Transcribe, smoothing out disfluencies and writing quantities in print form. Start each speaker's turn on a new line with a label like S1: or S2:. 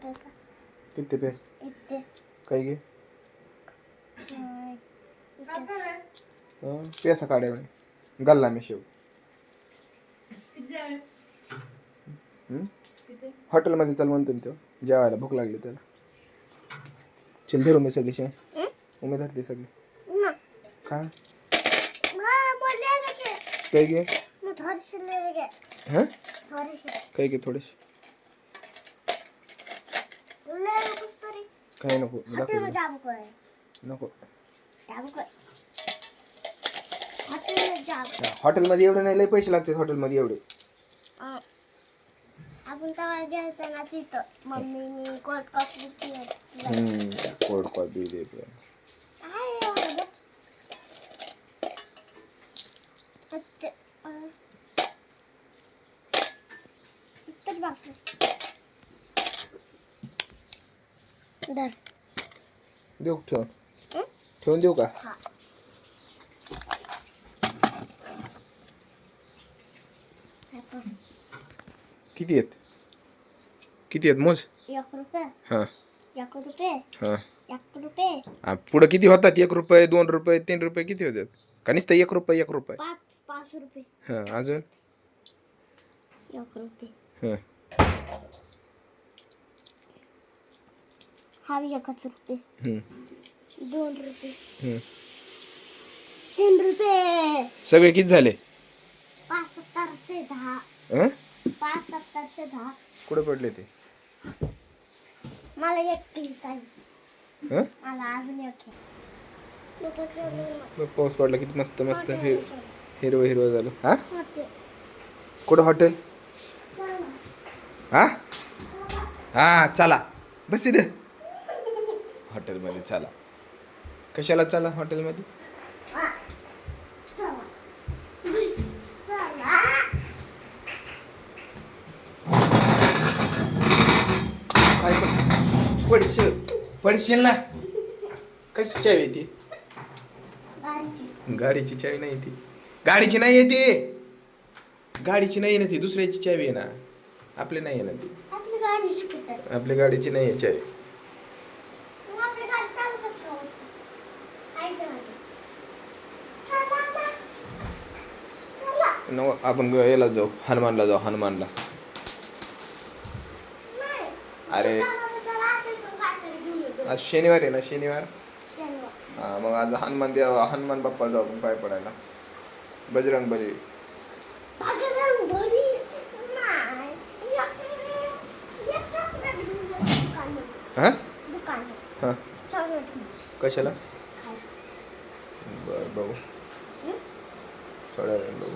S1: पैसा
S2: किती पैसे
S1: इतने
S2: काय घे पैसा काढाय म्हणे गल्ला मी शेव हॉटेलमध्ये चल म्हणतो ना तो जेवायला भूक लागली त्याला चल धरू मी सगळी शेव उमेद धरते सगळी काय काय घे काय घे थोडेसे काय नको दाखव नको हॉटेलमध्ये एवढे नाही लय पैसे लागतात हॉटेलमध्ये एवढे
S1: आपण तवा घ्यायचं ना तिथं मम्मीनी कोल्ड कॉफी
S2: कोल्ड कॉफी दे देऊ ठेवून देऊ का किती आहेत मोज
S1: 1 रुपये
S2: हां
S1: 1 रुपये
S2: हां
S1: 1 रुपये
S2: पुढं किती होतात 1 रुपये 2 रुपये 3 रुपये किती होतात का नुसतं 1 रुपये 1 रुपये
S1: 5 रुपये
S2: हां अजून
S1: 1 रुपये
S2: हां
S1: हा 1 रुपये 2 रुपये 3 रुपये
S2: सगळे किती झाले
S1: 5 7 10 5 7 10
S2: कुठे पडले ते
S1: मला एक पीस पाहिजे मला अजून एक
S2: पाऊस पडला किती मस्त मस्त हिरवं हिरवं झालं हा कुठं हॉटेल हा हा चला बस इथे हॉटेलमध्ये चला कशाला चला हॉटेलमध्ये पडशील ना कशी चावी ती गाडीची चावी नाही ती गाडीची नाही आहे ती गाडीची नाही ना ती दुसऱ्याची चावी आहे ना आपली नाही आहे ना ती आपल्या गाडीची नाही आहे चावी आपण याला जाऊ हनुमानला जाऊ हनुमानला अरे आज शनिवार आहे ना शनिवार हा मग आज हनुमान बाप्पा जाऊ आपण पाय पडायला बजरंग बली हा हा कशाला बर बघू थोड्या वेळ बघू